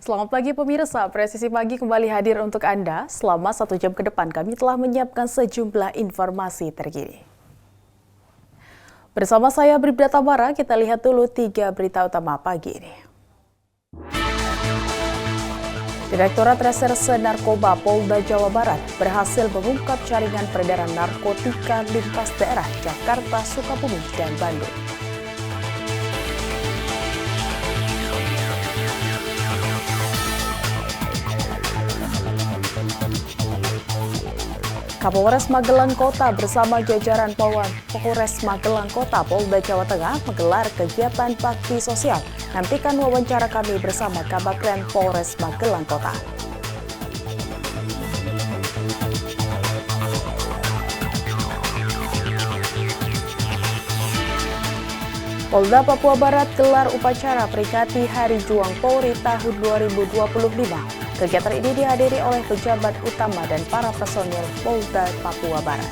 Selamat pagi pemirsa, Presisi Pagi kembali hadir untuk Anda. Selama 1 jam ke depan kami telah menyiapkan sejumlah informasi terkini. Bersama saya Bribda Tamara, kita lihat dulu 3 berita utama pagi ini. Direktorat Reserse Narkoba Polda Jawa Barat berhasil mengungkap jaringan peredaran narkotika lintas daerah Jakarta, Sukabumi, dan Bandung. Kapolres Magelang Kota bersama jajaran Polres Magelang Kota Polda Jawa Tengah menggelar kegiatan bakti sosial. Nantikan wawancara kami bersama Kabagren Polres Magelang Kota. Polda Papua Barat gelar upacara peringati Hari Juang Polri tahun 2025. Kegiatan ini dihadiri oleh pejabat utama dan para personil Polda Papua Barat.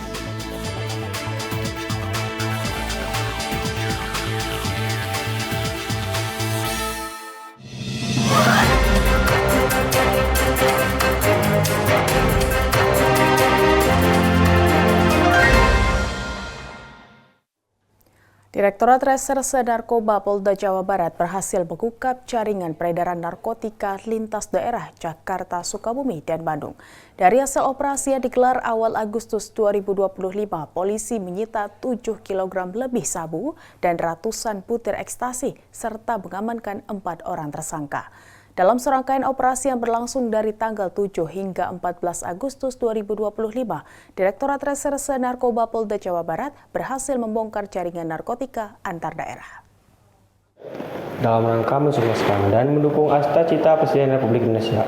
Direktorat Reserse Narkoba Polda Jawa Barat berhasil mengungkap jaringan peredaran narkotika lintas daerah Jakarta, Sukabumi, dan Bandung. Dari hasil operasi yang digelar awal Agustus 2025, polisi menyita 7 kg lebih sabu dan ratusan butir ekstasi, serta mengamankan 4 orang tersangka. Dalam serangkaian operasi yang berlangsung dari tanggal 7 hingga 14 Agustus 2025, Direktorat Reserse Narkoba Polda Jawa Barat berhasil membongkar jaringan narkotika antar daerah. Dalam rangka mensukseskan dan mendukung cita-cita Presiden Republik Indonesia,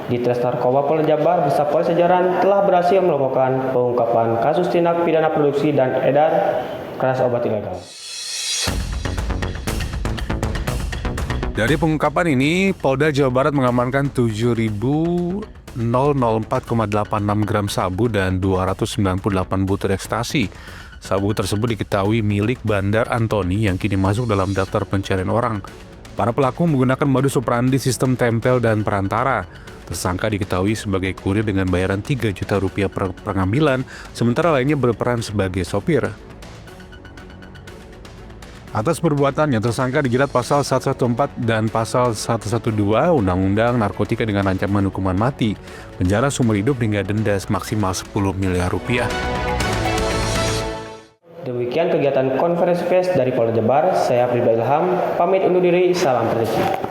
Ditres Narkoba Polda Jabar beserta Polres jajaran telah berhasil melakukan pengungkapan kasus tindak pidana produksi dan edar keras obat ilegal. Dari pengungkapan ini, Polda Jawa Barat mengamankan 7.004,86 gram sabu dan 298 butir ekstasi. Sabu tersebut diketahui milik Bandar Antoni yang kini masuk dalam daftar pencarian orang. Para pelaku menggunakan modus operandi sistem tempel dan perantara. Tersangka diketahui sebagai kurir dengan bayaran 3 juta rupiah per pengambilan, sementara lainnya berperan sebagai sopir. Atas perbuatannya, tersangka dijerat pasal 114 dan pasal 112 Undang-Undang Narkotika dengan ancaman hukuman mati, penjara seumur hidup hingga denda maksimal 10 miliar rupiah. Demikian kegiatan konferensi pers dari Polda Jabar. Saya Bribda Ilham, pamit undur diri, salam presisi.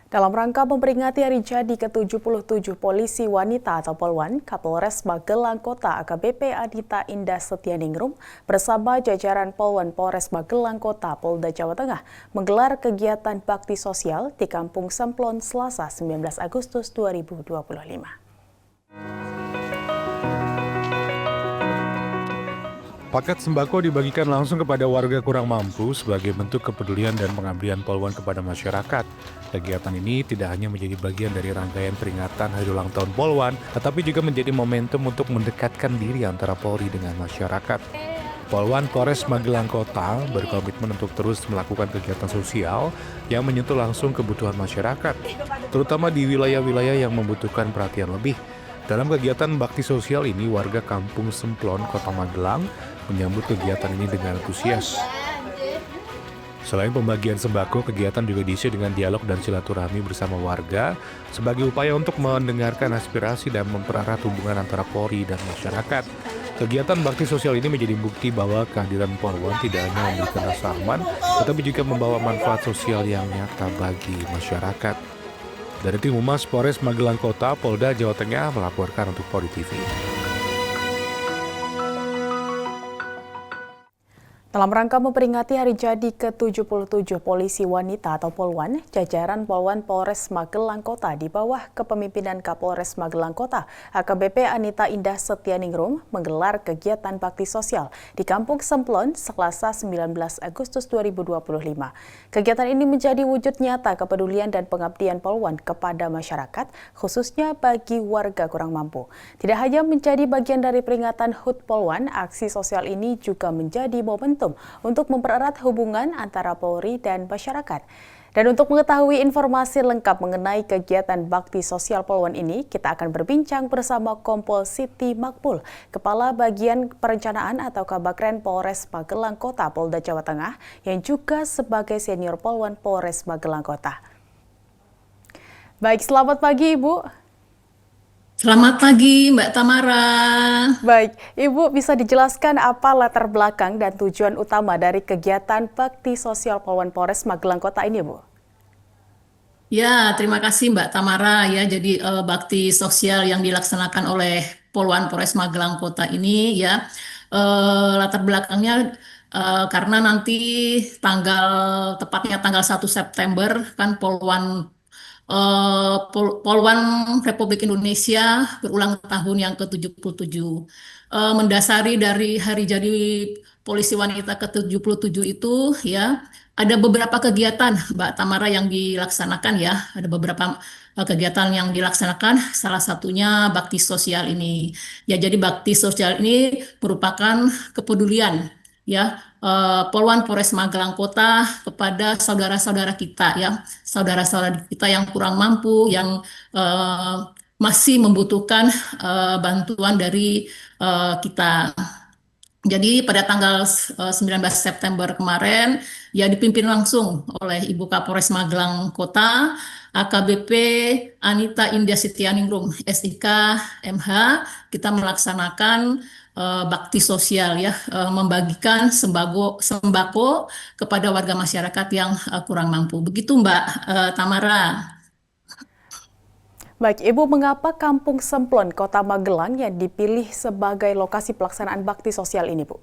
Dalam rangka memperingati hari jadi ke-77 polisi wanita atau Polwan, Kapolres Magelang Kota AKBP Adita Indah Setianingrum bersama jajaran Polwan Polres Magelang Kota Polda Jawa Tengah menggelar kegiatan bakti sosial di Kampung Semplon Selasa 19 Agustus 2025. Paket sembako dibagikan langsung kepada warga kurang mampu sebagai bentuk kepedulian dan pengabdian Polwan kepada masyarakat. Kegiatan ini tidak hanya menjadi bagian dari rangkaian peringatan Hari Ulang Tahun Polwan, tetapi juga menjadi momentum untuk mendekatkan diri antara Polri dengan masyarakat. Polwan Polres Magelang Kota berkomitmen untuk terus melakukan kegiatan sosial yang menyentuh langsung kebutuhan masyarakat, terutama di wilayah-wilayah yang membutuhkan perhatian lebih. Dalam kegiatan bakti sosial ini, warga Kampung Semplon, Kota Magelang menyambut kegiatan ini dengan antusias. Selain pembagian sembako, kegiatan juga diisi dengan dialog dan silaturahmi bersama warga sebagai upaya untuk mendengarkan aspirasi dan mempererat hubungan antara Polri dan masyarakat. Kegiatan bakti sosial ini menjadi bukti bahwa kehadiran Polwan tidak hanya memberikan rasa aman, tetapi juga membawa manfaat sosial yang nyata bagi masyarakat. Dari tim Humas Polres Magelang Kota, Polda Jawa Tengah melaporkan untuk Polri TV. Dalam rangka memperingati hari jadi ke-77 polisi wanita atau Polwan, jajaran Polwan Polres Magelang Kota di bawah kepemimpinan Kapolres Magelang Kota, AKBP Anita Indah Setianingrum menggelar kegiatan bakti sosial di Kampung Semplon Selasa 19 Agustus 2025. Kegiatan ini menjadi wujud nyata kepedulian dan pengabdian Polwan kepada masyarakat, khususnya bagi warga kurang mampu. Tidak hanya menjadi bagian dari peringatan HUT Polwan, aksi sosial ini juga menjadi momentum untuk mempererat hubungan antara Polri dan masyarakat. Dan untuk mengetahui informasi lengkap mengenai kegiatan bakti sosial Poluan ini, kita akan berbincang bersama Kompol Siti Makbul, Kepala Bagian Perencanaan atau Kabakren Polres Magelang Kota Polda Jawa Tengah, yang juga sebagai senior Poluan Polres Magelang Kota. Baik, selamat pagi Ibu. Selamat pagi, Mbak Tamara. Baik, Ibu bisa dijelaskan apa latar belakang dan tujuan utama dari kegiatan bakti sosial Poluan Polres Magelang Kota ini, Bu? Ya, terima kasih Mbak Tamara. Ya, jadi bakti sosial yang dilaksanakan oleh Poluan Polres Magelang Kota ini, ya latar belakangnya karena nanti tepatnya tanggal 1 September kan Poluan Republik Indonesia berulang tahun yang ke-77. Mendasari dari hari jadi Polisi Wanita ke-77 itu, ya, ada beberapa kegiatan Mbak Tamara yang dilaksanakan, ya. Ada beberapa kegiatan yang dilaksanakan, salah satunya bakti sosial ini. Ya, jadi bakti sosial ini merupakan kepedulian, ya, Poluan Polres Magelang Kota kepada saudara-saudara kita, ya, saudara-saudara kita yang kurang mampu, yang masih membutuhkan bantuan dari kita. Jadi pada tanggal 19 September kemarin, ya, dipimpin langsung oleh Ibu Kapolres Magelang Kota, AKBP Anita Indah Setianingrum, SIK MH, kita melaksanakan bakti sosial, ya, membagikan sembako kepada warga masyarakat yang kurang mampu. Begitu Mbak Tamara. Baik, Ibu, mengapa Kampung Semplon, Kota Magelang yang dipilih sebagai lokasi pelaksanaan bakti sosial ini, Bu?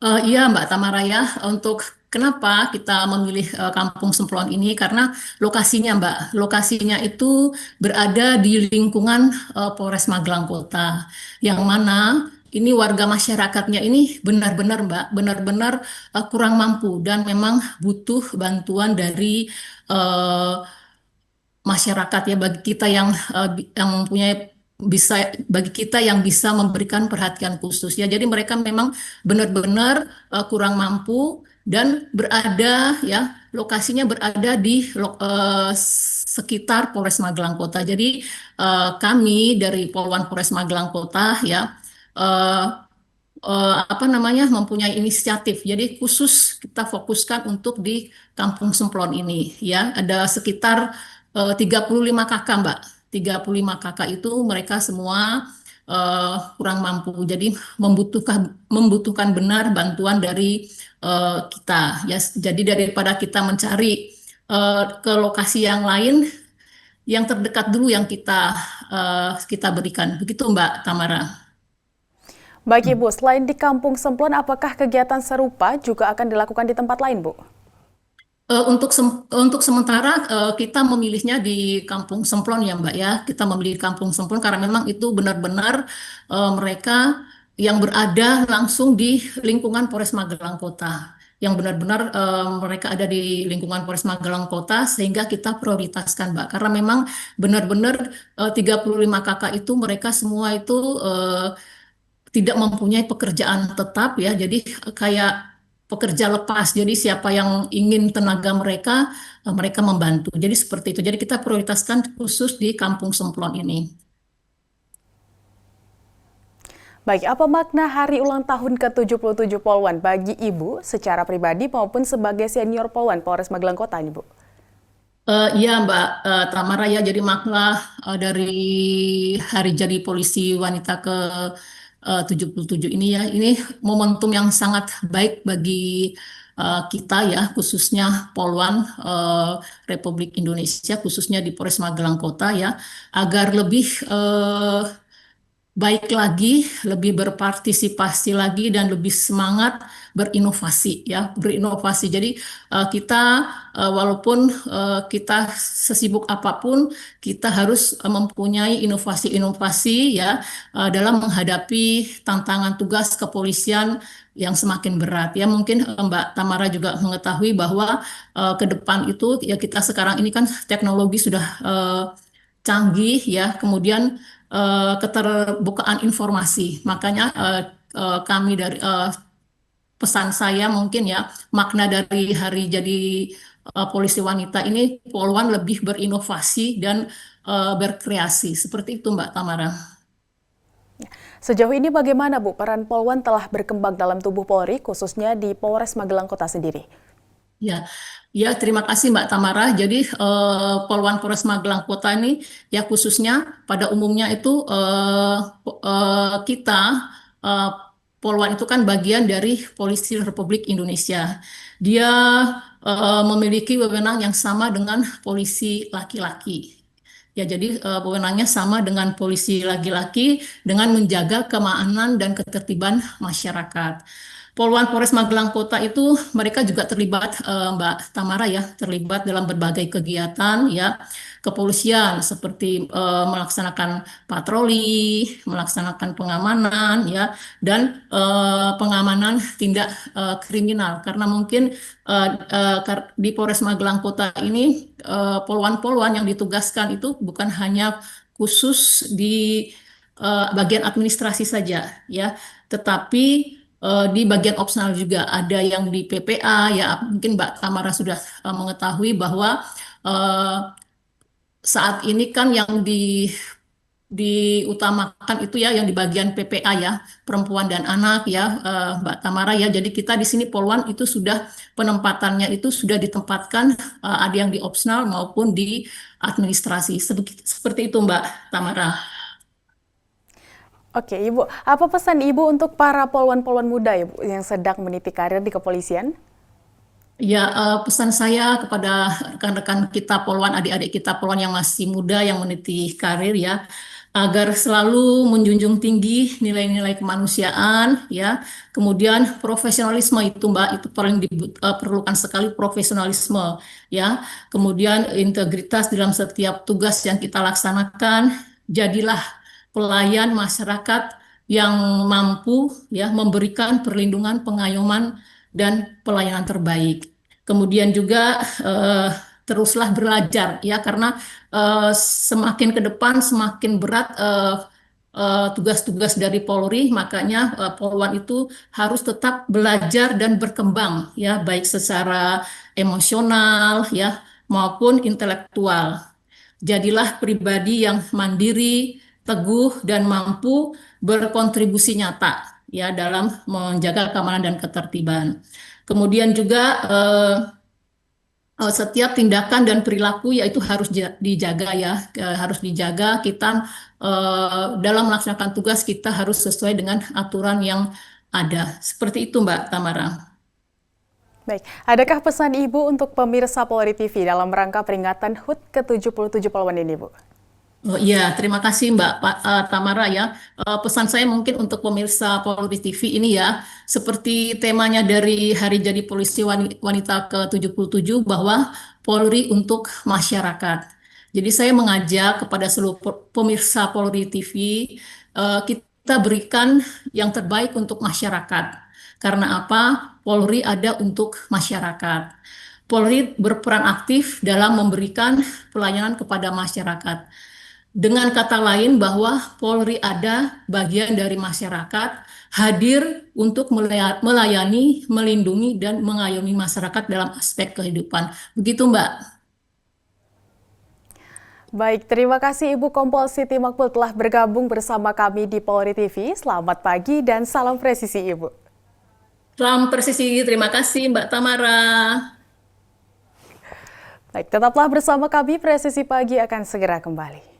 Iya Mbak Tamara, ya, untuk kenapa kita memilih Kampung Semplon ini, karena lokasinya Mbak, lokasinya itu berada di lingkungan Polres Magelang Kota, yang mana ini warga masyarakatnya ini benar-benar Mbak, benar-benar kurang mampu dan memang butuh bantuan dari eh, masyarakat, ya, bagi kita yang mempunyai bagi kita yang bisa memberikan perhatian khusus, ya. Jadi mereka memang benar-benar kurang mampu dan berada, ya, lokasinya berada di sekitar Polres Magelang Kota. Jadi kami dari Poluan Polres Magelang Kota, ya, eh, apa namanya, mempunyai inisiatif. Jadi khusus kita fokuskan untuk di Kampung Semplon ini, ya. Ada sekitar 35 kakak, Mbak. 35 kakak itu mereka semua kurang mampu. Jadi membutuhkan benar bantuan dari kita, ya. Jadi daripada kita mencari ke lokasi yang lain, yang terdekat dulu yang kita berikan. Begitu Mbak Tamara. Baik, Ibu, selain di Kampung Semplon, apakah kegiatan serupa juga akan dilakukan di tempat lain, Bu? Untuk sementara kita memilihnya di Kampung Semplon, ya Mbak, ya. Kita memilih Kampung Semplon karena memang itu benar-benar mereka yang berada langsung di lingkungan Polres Magelang Kota. Yang benar-benar mereka ada di lingkungan Polres Magelang Kota, sehingga kita prioritaskan, Mbak. Karena memang benar-benar 35 kakak itu mereka semua itu tidak mempunyai pekerjaan tetap, ya. Jadi kayak pekerja lepas. Jadi siapa yang ingin tenaga mereka, mereka membantu. Jadi seperti itu. Jadi kita prioritaskan khusus di Kampung Semplon ini. Baik, apa makna hari ulang tahun ke-77 Poluan bagi Ibu secara pribadi maupun sebagai senior Poluan Polres Magelang Kota ini, Bu? Iya Mbak Tamara, ya, jadi makna dari hari jadi Polisi Wanita ke 77 ini, ya, ini momentum yang sangat baik bagi kita, ya, khususnya Poluan Republik Indonesia, khususnya di Polres Magelang Kota, ya, agar lebih baik lagi, lebih berpartisipasi lagi, dan lebih semangat berinovasi, ya, berinovasi. Jadi kita walaupun kita sesibuk apapun, kita harus mempunyai inovasi-inovasi, ya, dalam menghadapi tantangan tugas kepolisian yang semakin berat, ya. Mungkin Mbak Tamara juga mengetahui bahwa ke depan itu, ya, kita sekarang ini kan teknologi sudah canggih, ya, kemudian keterbukaan informasi. Makanya kami dari pesan saya mungkin, ya, makna dari hari jadi polisi wanita ini poluan lebih berinovasi dan berkreasi. Seperti itu Mbak Tamara. Sejauh ini bagaimana Bu peran Polwan telah berkembang dalam tubuh Polri khususnya di Polres Magelang Kota sendiri? Ya, ya terima kasih Mbak Tamara. Jadi Polwan Polres Magelang Kota ini ya khususnya pada umumnya itu kita eh, Polwan itu kan bagian dari Polisi Republik Indonesia. Dia memiliki wewenang yang sama dengan polisi laki-laki. Ya, jadi wewenangnya sama dengan polisi laki-laki dengan menjaga keamanan dan ketertiban masyarakat. Poluan Polres Magelang Kota itu mereka juga terlibat Mbak Tamara ya, terlibat dalam berbagai kegiatan ya kepolisian seperti melaksanakan patroli, melaksanakan pengamanan ya dan pengamanan tindak kriminal karena mungkin di Polres Magelang Kota ini poluan-poluan yang ditugaskan itu bukan hanya khusus di bagian administrasi saja ya, tetapi di bagian opsional juga ada yang di PPA ya mungkin Mbak Tamara sudah mengetahui bahwa eh, saat ini kan yang diutamakan itu ya yang di bagian PPA ya perempuan dan anak ya Mbak Tamara ya jadi kita di sini Polwan itu sudah penempatannya itu sudah ditempatkan ada yang di opsional maupun di administrasi seperti itu Mbak Tamara. Oke Ibu, apa pesan Ibu untuk para polwan-polwan muda ya Bu, yang sedang meniti karir di kepolisian? Ya, pesan saya kepada rekan-rekan kita Polwan, adik-adik kita Polwan yang masih muda, yang meniti karir ya, agar selalu menjunjung tinggi nilai-nilai kemanusiaan ya, kemudian profesionalisme itu Mbak, itu paling diperlukan sekali profesionalisme ya, kemudian integritas dalam setiap tugas yang kita laksanakan, jadilah pelayan masyarakat yang mampu ya memberikan perlindungan, pengayoman dan pelayanan terbaik. Kemudian juga teruslah belajar ya karena semakin ke depan semakin berat tugas-tugas dari Polri, makanya Polwan itu harus tetap belajar dan berkembang ya baik secara emosional ya maupun intelektual. Jadilah pribadi yang mandiri, teguh, dan mampu berkontribusi nyata ya dalam menjaga keamanan dan ketertiban. Kemudian juga setiap tindakan dan perilaku yaitu harus dijaga ya, harus dijaga kita dalam melaksanakan tugas kita harus sesuai dengan aturan yang ada. Seperti itu Mbak Tamara. Baik, adakah pesan Ibu untuk pemirsa Polri TV dalam rangka peringatan HUT ke-77 Polwan ini Bu? Oh iya, terima kasih Mbak Tamara ya. Pesan saya mungkin untuk pemirsa Polri TV ini ya, seperti temanya dari Hari Jadi Polisi Wanita ke-77 bahwa Polri untuk masyarakat. Jadi saya mengajak kepada seluruh pemirsa Polri TV, kita berikan yang terbaik untuk masyarakat. Karena apa? Polri ada untuk masyarakat. Polri berperan aktif dalam memberikan pelayanan kepada masyarakat. Dengan kata lain bahwa Polri ada bagian dari masyarakat, hadir untuk melayani, melindungi, dan mengayomi masyarakat dalam aspek kehidupan. Begitu Mbak. Baik, terima kasih Ibu Kompol Siti Makbul telah bergabung bersama kami di Polri TV. Selamat pagi dan salam presisi Ibu. Salam presisi, terima kasih Mbak Tamara. Baik, tetaplah bersama kami, Presisi Pagi akan segera kembali.